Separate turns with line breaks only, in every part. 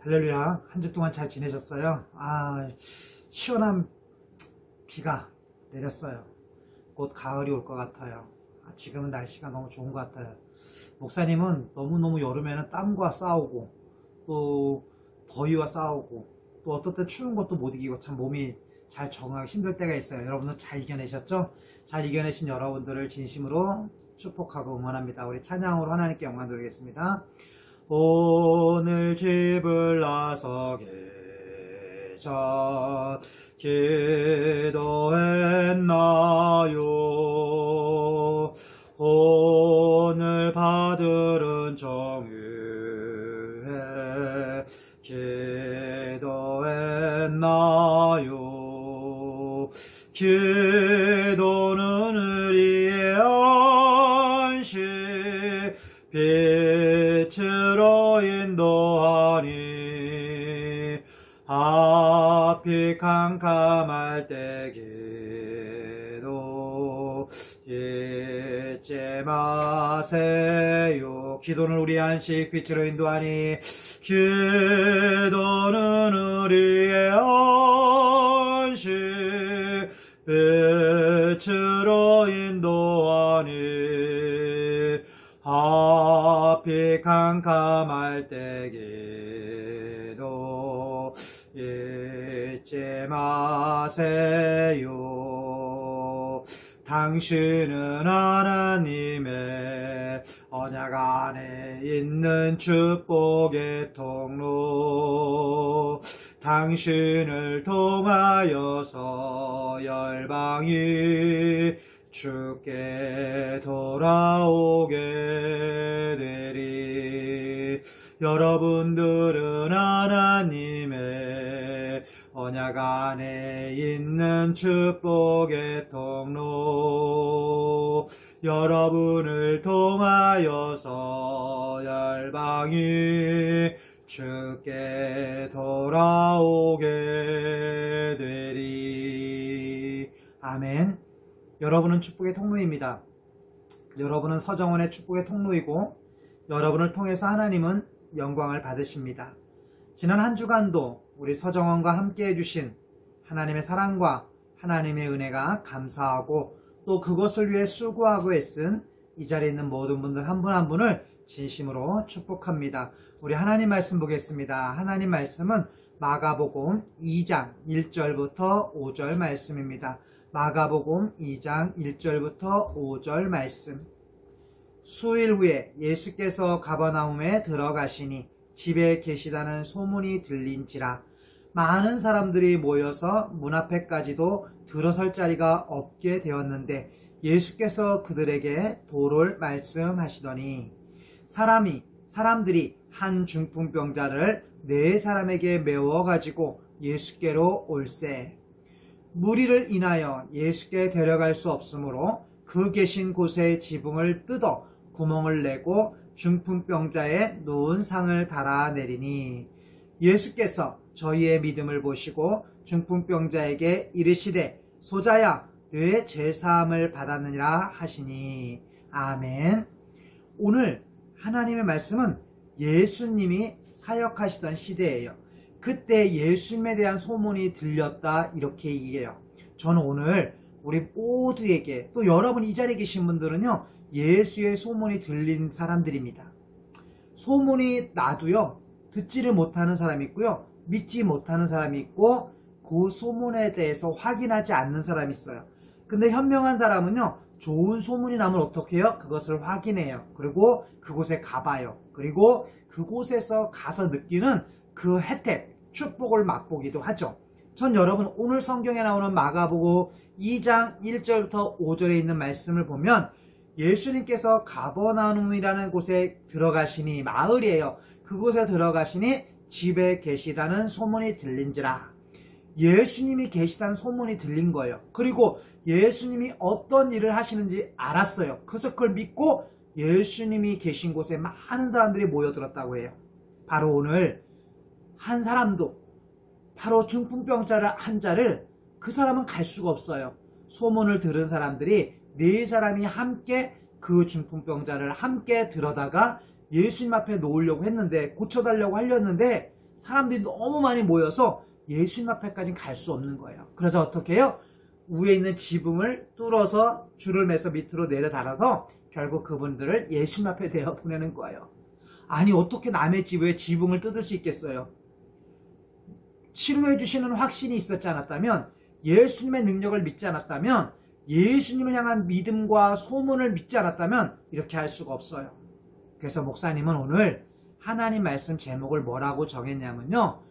할렐루야. 한 주 동안 잘 지내셨어요? 시원한 비가 내렸어요. 곧 가을이 올 것 같아요. 지금은 날씨가 너무 좋은 것 같아요. 목사님은 너무너무 여름에는 땀과 싸우고 또 더위와 싸우고 또 어떨 때 추운 것도 못 이기고 참 몸이 잘 적응하기 힘들 때가 있어요. 여러분들 잘 이겨내셨죠? 잘 이겨내신 여러분들을 진심으로 축복하고 응원합니다. 우리 찬양으로 하나님께 영광 돌리겠습니다. 오늘 집을 나서게 전 기도했나요? 오늘 받으른 정의에 기도했나요? 기도는 우리의 안식 빛으로 인도하니 앞이 캄캄할 때 기도 잊지 마세요. 기도는 우리 안식 빛으로 인도하니 기도는 우리의 안식 빛으로 인도하니 앞이 캄캄할 때 기도 잊지 마세요. 당신은 하나님의 언약 안에 있는 축복의 통로, 당신을 통하여서 열방이 주께 돌아오게 되리. 여러분들은 하나님의 언약 안에 있는 축복의 통로, 여러분을 통하여서 열방이 주께 돌아오게 되리. 아멘. 여러분은 축복의 통로입니다. 여러분은 서정원의 축복의 통로이고 여러분을 통해서 하나님은 영광을 받으십니다. 지난 한 주간도 우리 서정원과 함께 해주신 하나님의 사랑과 하나님의 은혜가 감사하고 또 그것을 위해 수고하고 애쓴 이 자리에 있는 모든 분들 한 분 한 분을 진심으로 축복합니다. 우리 하나님 말씀 보겠습니다. 하나님 말씀은 마가복음 2장 1절부터 5절 말씀입니다. 마가복음 2장 1절부터 5절 말씀. 수일 후에 예수께서 가버나움에 들어가시니 집에 계시다는 소문이 들린지라 많은 사람들이 모여서 문 앞에까지도 들어설 자리가 없게 되었는데 예수께서 그들에게 도를 말씀하시더니 사람들이 한 중풍병자를 4사람에게 메워 가지고 예수께로 올세 무리를 인하여 예수께 데려갈 수 없으므로 그 계신 곳에 지붕을 뜯어 구멍을 내고 중풍병자의 누운 상을 달아내리니 예수께서 저희의 믿음을 보시고 중풍병자에게 이르시되 소자야 네 죄사함을 받았느니라 하시니. 아멘. 오늘 하나님의 말씀은 예수님이 사역하시던 시대예요. 그때 예수님에 대한 소문이 들렸다 이렇게 얘기해요. 저는 오늘 우리 모두에게 또 여러분 이 자리에 계신 분들은요 예수의 소문이 들린 사람들입니다. 소문이 나도요 듣지를 못하는 사람이 있고요 믿지 못하는 사람이 있고 그 소문에 대해서 확인하지 않는 사람이 있어요. 근데 현명한 사람은요 좋은 소문이 나면 어떻게 해요? 그것을 확인해요. 그리고 그곳에 가봐요. 그리고 그곳에서 가서 느끼는 그 혜택, 축복을 맛보기도 하죠. 전 여러분 오늘 성경에 나오는 마가복음 2장 1절부터 5절에 있는 말씀을 보면 예수님께서 가버나움이라는 곳에 들어가시니 마을이에요. 그곳에 들어가시니 집에 계시다는 소문이 들린지라. 예수님이 계시다는 소문이 들린 거예요. 그리고 예수님이 어떤 일을 하시는지 알았어요. 그래서 그걸 믿고 예수님이 계신 곳에 많은 사람들이 모여들었다고 해요. 바로 오늘 한 사람도 바로 중풍병자를 환자를 그 사람은 갈 수가 없어요. 소문을 들은 사람들이 4사람이 함께 그 중풍병자를 함께 들어다가 예수님 앞에 놓으려고 했는데 고쳐달라고 하려는데 사람들이 너무 많이 모여서 예수님 앞에까지는 갈 수 없는 거예요. 그래서 어떻게 해요? 위에 있는 지붕을 뚫어서 줄을 매서 밑으로 내려달아서 결국 그분들을 예수님 앞에 내어 보내는 거예요. 아니 어떻게 남의 집에 지붕을 뜯을 수 있겠어요? 치료해 주시는 확신이 있었지 않았다면, 예수님의 능력을 믿지 않았다면, 예수님을 향한 믿음과 소문을 믿지 않았다면 이렇게 할 수가 없어요. 그래서 목사님은 오늘 하나님 말씀 제목을 뭐라고 정했냐면요,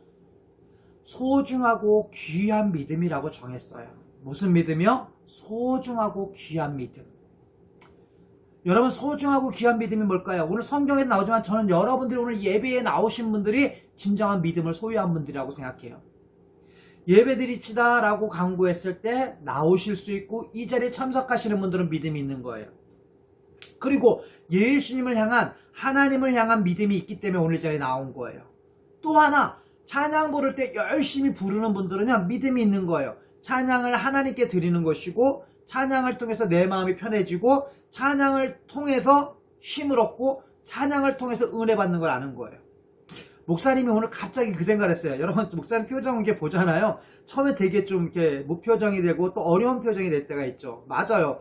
소중하고 귀한 믿음이라고 정했어요. 무슨 믿음이요? 소중하고 귀한 믿음. 여러분, 소중하고 귀한 믿음이 뭘까요? 오늘 성경에 나오지만 저는 여러분들이 오늘 예배에 나오신 분들이 진정한 믿음을 소유한 분들이라고 생각해요. 예배 드립시다 라고 강구했을 때 나오실 수 있고, 이 자리에 참석하시는 분들은 믿음이 있는 거예요. 그리고 예수님을 향한, 하나님을 향한 믿음이 있기 때문에 오늘 이 자리에 나온 거예요. 또 하나, 찬양 부를 때 열심히 부르는 분들은요, 믿음이 있는 거예요. 찬양을 하나님께 드리는 것이고, 찬양을 통해서 내 마음이 편해지고, 찬양을 통해서 힘을 얻고, 찬양을 통해서 은혜 받는 걸 아는 거예요. 목사님이 오늘 갑자기 그 생각을 했어요. 여러분, 목사님 표정 이렇게 보잖아요. 처음에 되게 좀 이렇게 무표정이 되고 또 어려운 표정이 될 때가 있죠. 맞아요.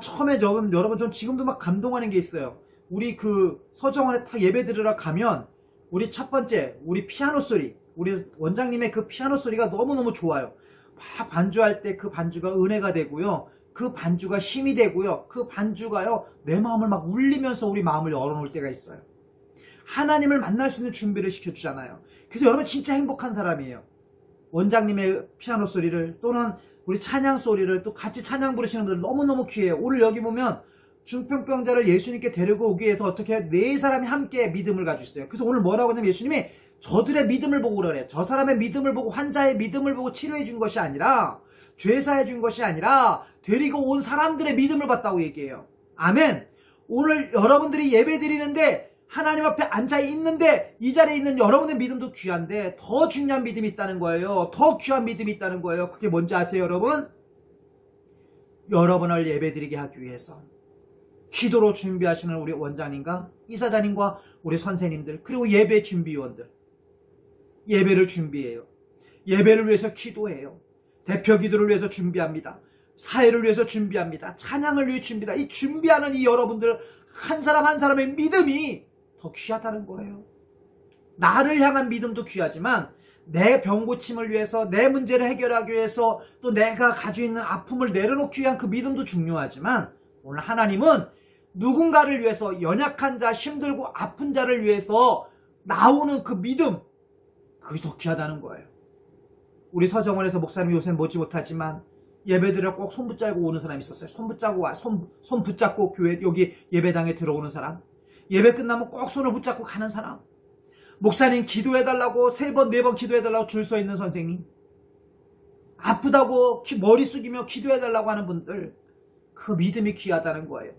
처음에 여러분, 전 지금도 막 감동하는 게 있어요. 우리 그 서정원에 딱 예배 드리러 가면, 우리 첫 번째, 우리 피아노 소리, 우리 원장님의 그 피아노 소리가 너무너무 좋아요. 막 반주할 때 그 반주가 은혜가 되고요. 그 반주가 힘이 되고요. 그 반주가요, 내 마음을 막 울리면서 우리 마음을 열어놓을 때가 있어요. 하나님을 만날 수 있는 준비를 시켜주잖아요. 그래서 여러분 진짜 행복한 사람이에요. 원장님의 피아노 소리를, 또는 우리 찬양 소리를, 또 같이 찬양 부르시는 분들 너무너무 귀해요. 오늘 여기 보면 중풍병자를 예수님께 데리고 오기 위해서 어떻게 해요? 네 사람이 함께 믿음을 가지고 있어요. 그래서 오늘 뭐라고 하냐면, 예수님이 저들의 믿음을 보고 그래요. 저 사람의 믿음을 보고, 환자의 믿음을 보고 치료해 준 것이 아니라, 죄사해 준 것이 아니라 데리고 온 사람들의 믿음을 봤다고 얘기해요. 아멘. 오늘 여러분들이 예배 드리는데, 하나님 앞에 앉아 있는데, 이 자리에 있는 여러분의 믿음도 귀한데 더 중요한 믿음이 있다는 거예요. 더 귀한 믿음이 있다는 거예요. 그게 뭔지 아세요, 여러분? 여러분을 예배 드리게 하기 위해서 기도로 준비하시는 우리 원장님과 이사장님과 우리 선생님들, 그리고 예배 준비위원들, 예배를 준비해요. 예배를 위해서 기도해요. 대표 기도를 위해서 준비합니다. 사회를 위해서 준비합니다. 찬양을 위해 준비합니다. 이 준비하는 이 여러분들 한 사람 한 사람의 믿음이 더 귀하다는 거예요. 나를 향한 믿음도 귀하지만, 내 병 고침을 위해서, 내 문제를 해결하기 위해서, 또 내가 가지고 있는 아픔을 내려놓기 위한 그 믿음도 중요하지만, 오늘 하나님은 누군가를 위해서, 연약한 자, 힘들고 아픈 자를 위해서 나오는 그 믿음, 그게 더 귀하다는 거예요. 우리 서정원에서 목사님 요새 보지 못하지만 예배드려 꼭 손 붙잡고 오는 사람이 있었어요. 손 붙잡고 교회, 여기 예배당에 들어오는 사람, 예배 끝나면 꼭 손을 붙잡고 가는 사람, 목사님 기도해달라고 3번 4번 기도해달라고 줄 서 있는 선생님, 아프다고 머리 숙이며 기도해달라고 하는 분들, 그 믿음이 귀하다는 거예요.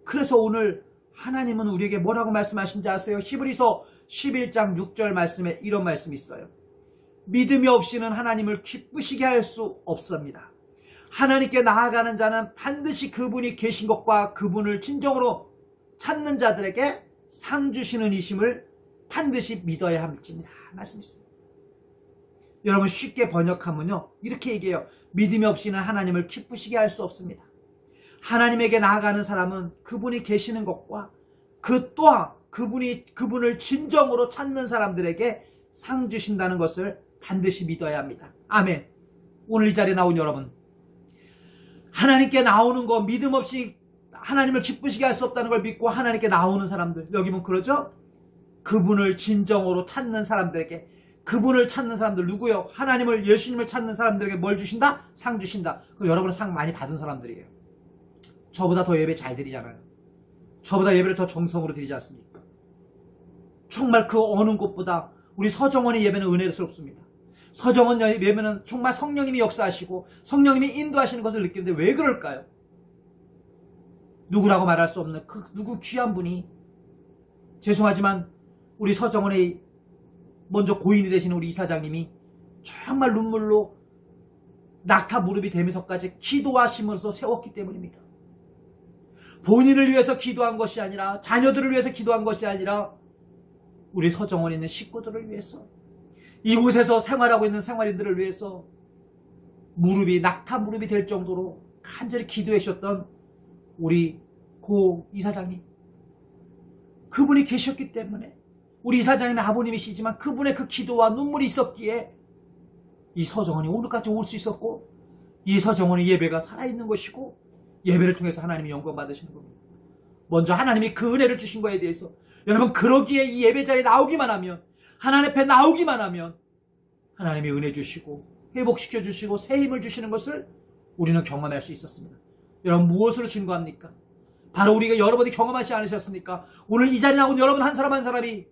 그래서 오늘 하나님은 우리에게 뭐라고 말씀하신지 아세요? 히브리서 11장 6절 말씀에 이런 말씀이 있어요. 믿음이 없이는 하나님을 기쁘시게 할 수 없습니다. 하나님께 나아가는 자는 반드시 그분이 계신 것과 그분을 진정으로 찾는 자들에게 상 주시는 이심을 반드시 믿어야 할지니라 말씀이 있습니다. 여러분, 쉽게 번역하면요, 이렇게 얘기해요. 믿음이 없이는 하나님을 기쁘시게 할 수 없습니다. 하나님에게 나아가는 사람은 그분이 계시는 것과 그 또한 그분을 진정으로 찾는 사람들에게 상 주신다는 것을 반드시 믿어야 합니다. 아멘. 오늘 이 자리에 나온 여러분, 하나님께 나오는 거, 믿음 없이 하나님을 기쁘시게 할 수 없다는 걸 믿고 하나님께 나오는 사람들, 여기 보면 그러죠? 그분을 진정으로 찾는 사람들에게, 그분을 찾는 사람들 누구요? 하나님을, 예수님을 찾는 사람들에게 뭘 주신다? 상 주신다. 그럼 여러분은 상 많이 받은 사람들이에요. 저보다 더 예배 잘 드리잖아요. 저보다 예배를 더 정성으로 드리지 않습니까? 정말 그 어느 곳보다 우리 서정원의 예배는 은혜스럽습니다. 서정원 예배는 정말 성령님이 역사하시고 성령님이 인도하시는 것을 느끼는데 왜 그럴까요? 누구라고 말할 수 없는 그 누구 귀한 분이, 죄송하지만 우리 서정원의 먼저 고인이 되시는 우리 이사장님이 정말 눈물로 낙타 무릎이 되면서까지 기도하시면서 세웠기 때문입니다. 본인을 위해서 기도한 것이 아니라, 자녀들을 위해서 기도한 것이 아니라 우리 서정원에 있는 식구들을 위해서, 이곳에서 생활하고 있는 생활인들을 위해서 낙타 무릎이 될 정도로 간절히 기도해 주셨던 우리 고 이사장님, 그분이 계셨기 때문에 우리 이사장님의 아버님이시지만 그분의 그 기도와 눈물이 있었기에 이 서정원이 오늘까지 올 수 있었고, 이 서정원의 예배가 살아있는 것이고, 예배를 통해서 하나님이 영광 받으시는 겁니다. 먼저 하나님이 그 은혜를 주신 거에 대해서 여러분, 그러기에 이 예배 자리에 나오기만 하면, 하나님 앞에 나오기만 하면 하나님이 은혜 주시고 회복시켜 주시고 새 힘을 주시는 것을 우리는 경험할 수 있었습니다. 여러분, 무엇으로 증거합니까? 바로 우리가 여러분이 경험하지 않으셨습니까? 오늘 이 자리에 나온 여러분 한 사람 한 사람이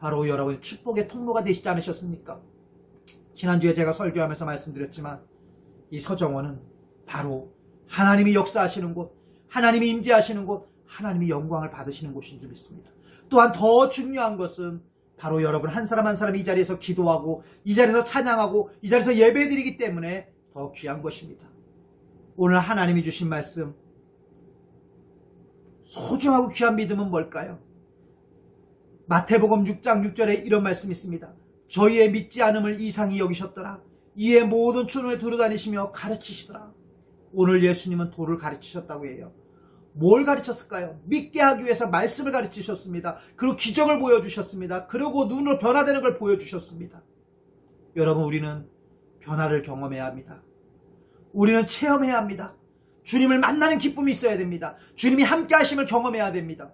바로 여러분의 축복의 통로가 되시지 않으셨습니까? 지난주에 제가 설교하면서 말씀드렸지만 이 서정원은 바로 하나님이 역사하시는 곳, 하나님이 임재하시는 곳, 하나님이 영광을 받으시는 곳인 줄 믿습니다. 또한 더 중요한 것은 바로 여러분 한 사람 한 사람이 이 자리에서 기도하고 이 자리에서 찬양하고 이 자리에서 예배드리기 때문에 더 귀한 것입니다. 오늘 하나님이 주신 말씀, 소중하고 귀한 믿음은 뭘까요? 마태복음 6장 6절에 이런 말씀이 있습니다. 저희의 믿지 않음을 이상히 여기셨더라. 이에 모든 촌을 두루다니시며 가르치시더라. 오늘 예수님은 도를 가르치셨다고 해요. 뭘 가르쳤을까요? 믿게 하기 위해서 말씀을 가르치셨습니다. 그리고 기적을 보여주셨습니다. 그리고 눈으로 변화되는 걸 보여주셨습니다. 여러분, 우리는 변화를 경험해야 합니다. 우리는 체험해야 합니다. 주님을 만나는 기쁨이 있어야 됩니다. 주님이 함께 하심을 경험해야 됩니다.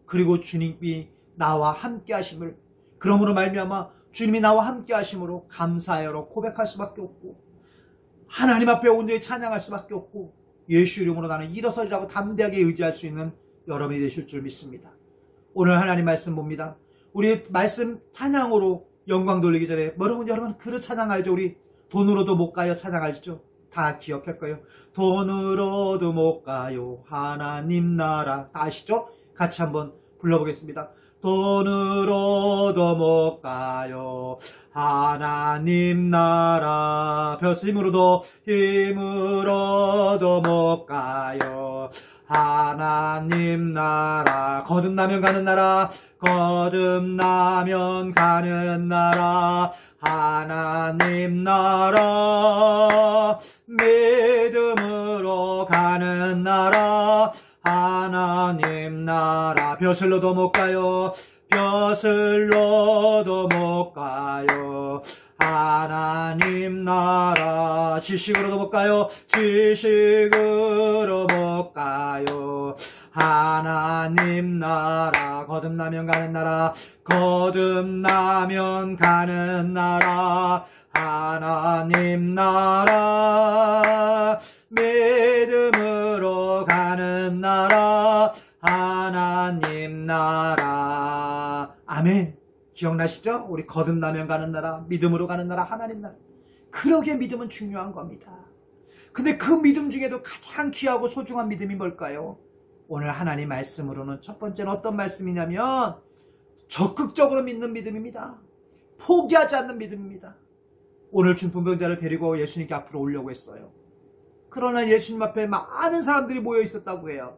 그리고 주님이 나와 함께 하심을, 그러므로 말미암아 주님이 나와 함께 하심으로 감사하여로 고백할 수밖에 없고, 하나님 앞에 온전히 찬양할 수밖에 없고, 예수 이름으로 나는 일어서리라고 담대하게 의지할 수 있는 여러분이 되실 줄 믿습니다. 오늘 하나님 말씀 봅니다. 우리 말씀 찬양으로 영광 돌리기 전에 여러분 그릇 찬양 알죠? 우리 돈으로도 못 가요 찬양 알죠? 다 기억할 거예요. 돈으로도 못 가요 하나님 나라. 다 아시죠? 같이 한번 불러보겠습니다. 돈으로도 못 가요 하나님 나라. 벼슬 힘으로도 못 가요 하나님 나라. 거듭나면 가는 나라, 거듭나면 가는 나라, 하나님 나라. 믿음으로 가는 나라, 하나님 나라. 벼슬로도 못 가요, 벼슬로도 못 가요 하나님 나라. 지식으로도 못 가요, 지식으로 못 가요 하나님 나라. 거듭나면 가는 나라, 거듭나면 가는 나라, 하나님 나라. 믿음으로 가는 나라, 하나님 나라. 아멘. 기억나시죠? 우리 거듭나면 가는 나라, 믿음으로 가는 나라, 하나님 나라. 그러게 믿음은 중요한 겁니다. 근데 그 믿음 중에도 가장 귀하고 소중한 믿음이 뭘까요? 오늘 하나님 말씀으로는 첫 번째는 어떤 말씀이냐면 적극적으로 믿는 믿음입니다. 포기하지 않는 믿음입니다. 오늘 중풍병자를 데리고 예수님께 앞으로 오려고 했어요. 그러나 예수님 앞에 많은 사람들이 모여 있었다고 해요.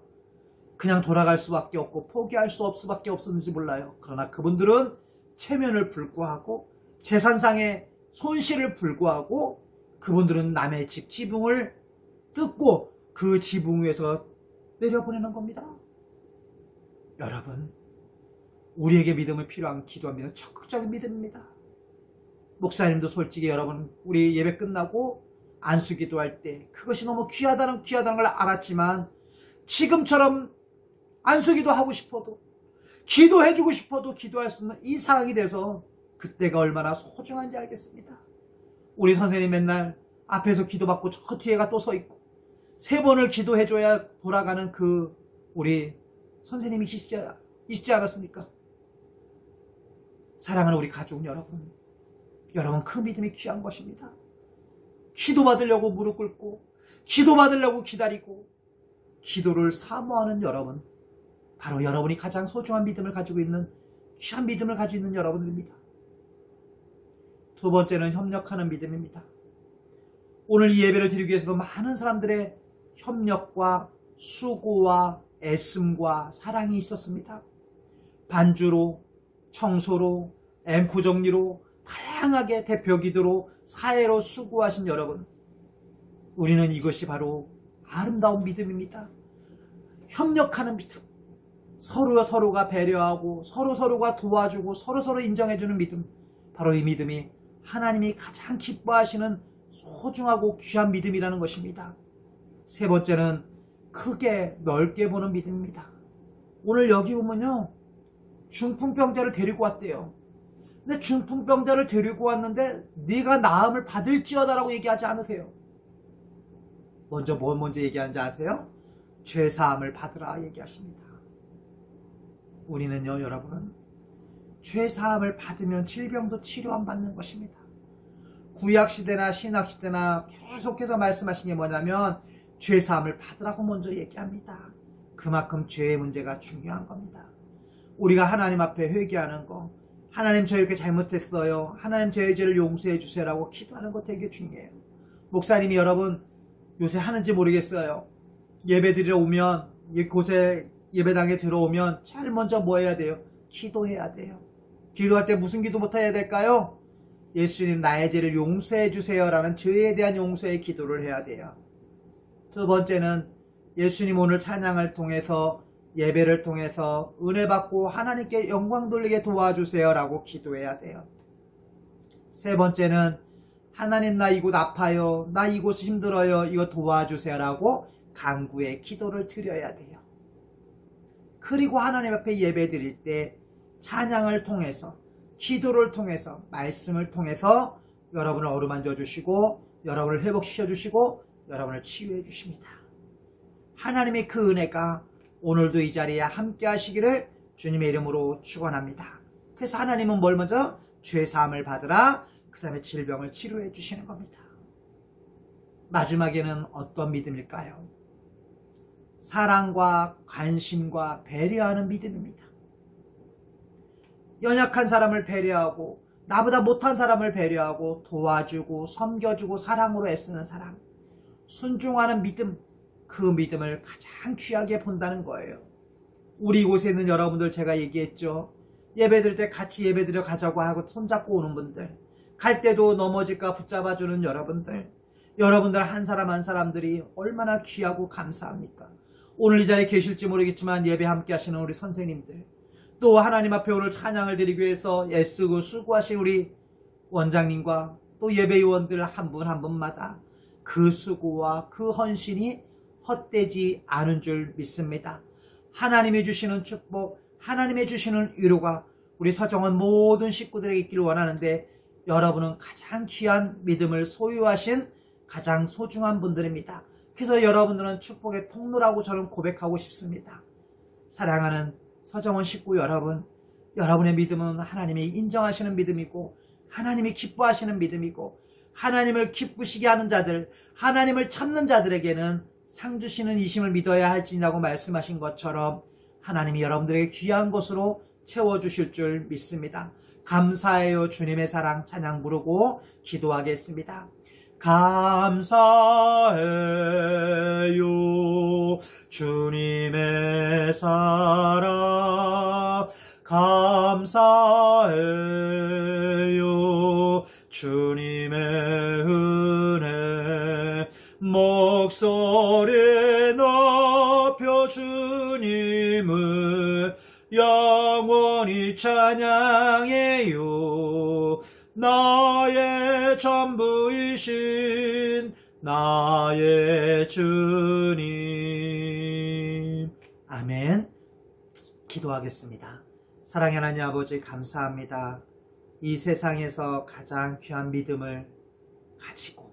그냥 돌아갈 수밖에 없고 포기할 수 없을 수밖에 없었는지 몰라요. 그러나 그분들은 체면을 불구하고 재산상의 손실을 불구하고 그분들은 남의 집 지붕을 뜯고 그 지붕 위에서 내려보내는 겁니다. 여러분, 우리에게 믿음이 필요한 기도합니다. 적극적인 믿음입니다. 목사님도 솔직히 여러분, 우리 예배 끝나고 안수 기도할 때 그것이 너무 귀하다는 걸 알았지만 지금처럼 안수 기도하고 싶어도 기도해주고 싶어도 기도할 수 없는 이 상황이 돼서 그때가 얼마나 소중한지 알겠습니다. 우리 선생님 맨날 앞에서 기도받고 저 뒤에가 또 서 있고 3번을 기도해줘야 돌아가는 그 우리 선생님이 계시지 않았습니까? 사랑하는 우리 가족 여러분, 그 믿음이 귀한 것입니다. 기도받으려고 무릎 꿇고 기도받으려고 기다리고 기도를 사모하는 여러분, 바로 여러분이 가장 소중한 믿음을 가지고 있는, 귀한 믿음을 가지고 있는 여러분들입니다. 두 번째는 협력하는 믿음입니다. 오늘 이 예배를 드리기 위해서도 많은 사람들의 협력과 수고와 애씀과 사랑이 있었습니다. 반주로, 청소로, 앰프 정리로, 다양하게 대표 기도로 사회로 수고하신 여러분, 우리는 이것이 바로 아름다운 믿음입니다. 협력하는 믿음, 서로가 배려하고 서로가 도와주고 서로 인정해주는 믿음, 바로 이 믿음이 하나님이 가장 기뻐하시는 소중하고 귀한 믿음이라는 것입니다. 세 번째는 크게 넓게 보는 믿음입니다. 오늘 여기 보면요, 중풍병자를 데리고 왔대요. 근데 중풍병자를 데리고 왔는데 네가 나음을 받을지어다라고 얘기하지 않으세요. 먼저 얘기하는지 아세요? 죄사함을 받으라 얘기하십니다. 우리는요, 여러분, 죄사함을 받으면 질병도 치료 안 받는 것입니다. 구약시대나 신약시대나 계속해서 말씀하신 게 뭐냐면 죄사함을 받으라고 먼저 얘기합니다. 그만큼 죄의 문제가 중요한 겁니다. 우리가 하나님 앞에 회개하는 거, 하나님 저 이렇게 잘못했어요, 하나님 저의 죄를 용서해 주세요라고 기도하는 거 되게 중요해요. 목사님이 여러분 요새 하는지 모르겠어요. 예배 드리러 오면, 이곳에 예배당에 들어오면 제일 먼저 뭐 해야 돼요? 기도해야 돼요. 기도할 때 무슨 기도부터 해야 될까요? 예수님 나의 죄를 용서해 주세요 라는 죄에 대한 용서의 기도를 해야 돼요. 두 번째는 예수님 오늘 찬양을 통해서, 예배를 통해서 은혜 받고 하나님께 영광 돌리게 도와주세요 라고 기도해야 돼요. 세 번째는 하나님 나 이곳 아파요, 나 이곳 힘들어요, 이거 도와주세요 라고 간구의 기도를 드려야 돼요. 그리고 하나님 앞에 예배 드릴 때 찬양을 통해서, 기도를 통해서, 말씀을 통해서 여러분을 어루만져 주시고 여러분을 회복시켜 주시고 여러분을 치유해 주십니다. 하나님의 그 은혜가 오늘도 이 자리에 함께 하시기를 주님의 이름으로 축원합니다. 그래서 하나님은 뭘 먼저? 죄사함을 받으라, 그 다음에 질병을 치료해 주시는 겁니다. 마지막에는 어떤 믿음일까요? 사랑과 관심과 배려하는 믿음입니다. 연약한 사람을 배려하고 나보다 못한 사람을 배려하고 도와주고 섬겨주고 사랑으로 애쓰는 사람, 순종하는 믿음, 그 믿음을 가장 귀하게 본다는 거예요. 우리 이곳에 있는 여러분들, 제가 얘기했죠. 예배드릴 때 같이 예배드려 가자고 하고 손잡고 오는 분들, 갈 때도 넘어질까 붙잡아주는 여러분들, 여러분들 한 사람 한 사람들이 얼마나 귀하고 감사합니까? 오늘 이 자리에 계실지 모르겠지만 예배 함께 하시는 우리 선생님들, 또 하나님 앞에 오늘 찬양을 드리기 위해서 애쓰고 수고하신 우리 원장님과 또 예배위원들 한 분 한 분마다 그 수고와 그 헌신이 헛되지 않은 줄 믿습니다. 하나님이 주시는 축복, 하나님이 주시는 위로가 우리 서정원 모든 식구들에게 있기를 원하는데, 여러분은 가장 귀한 믿음을 소유하신 가장 소중한 분들입니다. 그래서 여러분들은 축복의 통로라고 저는 고백하고 싶습니다. 사랑하는 서정원 식구 여러분, 여러분의 믿음은 하나님이 인정하시는 믿음이고 하나님이 기뻐하시는 믿음이고, 하나님을 기쁘시게 하는 자들, 하나님을 찾는 자들에게는 상 주시는 이심을 믿어야 할지라고 말씀하신 것처럼 하나님이 여러분들에게 귀한 것으로 채워주실 줄 믿습니다. 감사해요 주님의 사랑 찬양 부르고 기도하겠습니다. 감사해요 주님의 사랑, 감사해요 주님의 은혜, 목소리 높여 주님을 영원히 찬양해요. 나의 전부이신 나의 주님. 아멘. 기도하겠습니다. 사랑의 하나님 아버지, 감사합니다. 이 세상에서 가장 귀한 믿음을 가지고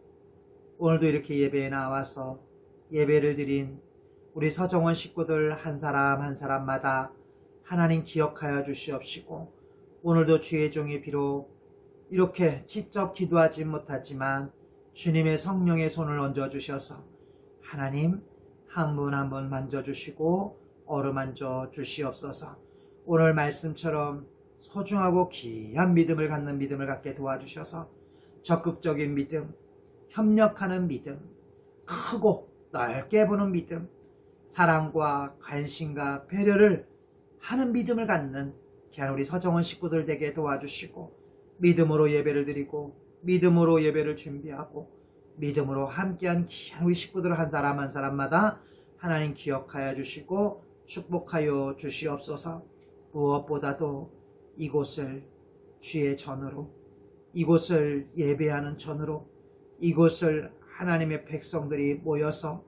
오늘도 이렇게 예배에 나와서 예배를 드린 우리 서정원 식구들 한 사람 한 사람마다 하나님 기억하여 주시옵시고, 오늘도 주의 종이 비록 이렇게 직접 기도하지 못하지만 주님의 성령의 손을 얹어 주셔서 하나님 한 분 한 분 만져주시고 어루만져 주시옵소서. 오늘 말씀처럼 소중하고 귀한 믿음을 갖는 믿음을 갖게 도와주셔서 적극적인 믿음, 협력하는 믿음, 크고 넓게 보는 믿음, 사랑과 관심과 배려를 하는 믿음을 갖는 귀한 우리 서정원 식구들 되게 도와주시고, 믿음으로 예배를 드리고 믿음으로 예배를 준비하고 믿음으로 함께한 귀한 우리 식구들 한 사람 한 사람마다 하나님 기억하여 주시고 축복하여 주시옵소서. 무엇보다도 이곳을 주의 전으로, 이곳을 예배하는 전으로, 이곳을 하나님의 백성들이 모여서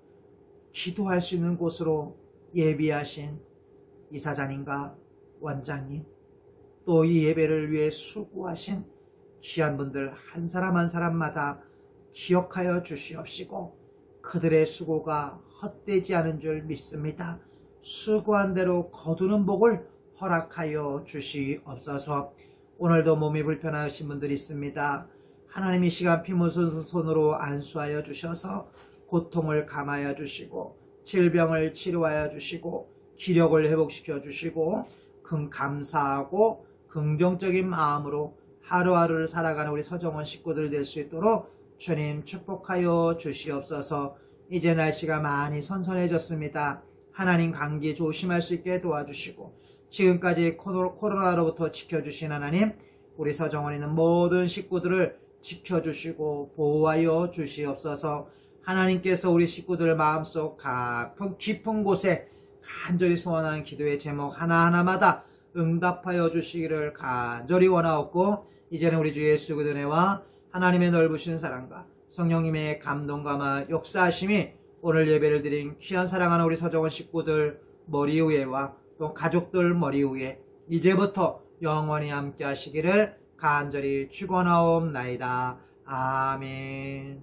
기도할 수 있는 곳으로 예비하신 이사장님과 원장님, 또 이 예배를 위해 수고하신 귀한 분들 한 사람 한 사람마다 기억하여 주시옵시고 그들의 수고가 헛되지 않은 줄 믿습니다. 수고한 대로 거두는 복을 허락하여 주시옵소서. 오늘도 몸이 불편하신 분들이 있습니다. 하나님이 시간 피묻은 손으로 안수하여 주셔서 고통을 감하여 주시고 질병을 치료하여 주시고 기력을 회복시켜 주시고 감사하고 긍정적인 마음으로 하루하루를 살아가는 우리 서정원 식구들 될 수 있도록 주님 축복하여 주시옵소서. 이제 날씨가 많이 선선해졌습니다. 하나님 감기 조심할 수 있게 도와주시고 지금까지 코로나로부터 지켜주신 하나님, 우리 서정원에 있는 모든 식구들을 지켜주시고 보호하여 주시옵소서. 하나님께서 우리 식구들 마음속 깊은 곳에 간절히 소원하는 기도의 제목 하나하나마다 응답하여 주시기를 간절히 원하옵고, 이제는 우리 주 예수 그리스도의 은혜와 하나님의 넓으신 사랑과 성령님의 감동과 역사하심이 오늘 예배를 드린 귀한 사랑하는 우리 서정원 식구들 머리 위에와 또 가족들 머리 위에 이제부터 영원히 함께 하시기를 간절히 축원하옵나이다. 아멘.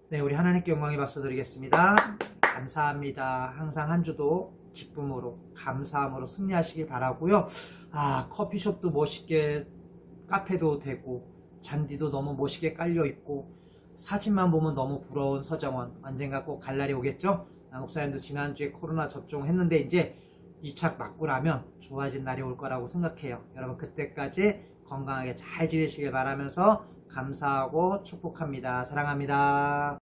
네, 우리 하나님께 영광의 박수 드리겠습니다. 감사합니다. 항상 한 주도 기쁨으로 감사함으로 승리하시길 바라고요. 커피숍도 멋있게, 카페도 되고 잔디도 너무 멋있게 깔려 있고 사진만 보면 너무 부러운 서정원, 언젠가 꼭 갈 날이 오겠죠? 목사님도 지난주에 코로나 접종했는데 이제 2차 맞고 나면 좋아진 날이 올 거라고 생각해요. 여러분 그때까지 건강하게 잘 지내시길 바라면서 감사하고 축복합니다. 사랑합니다.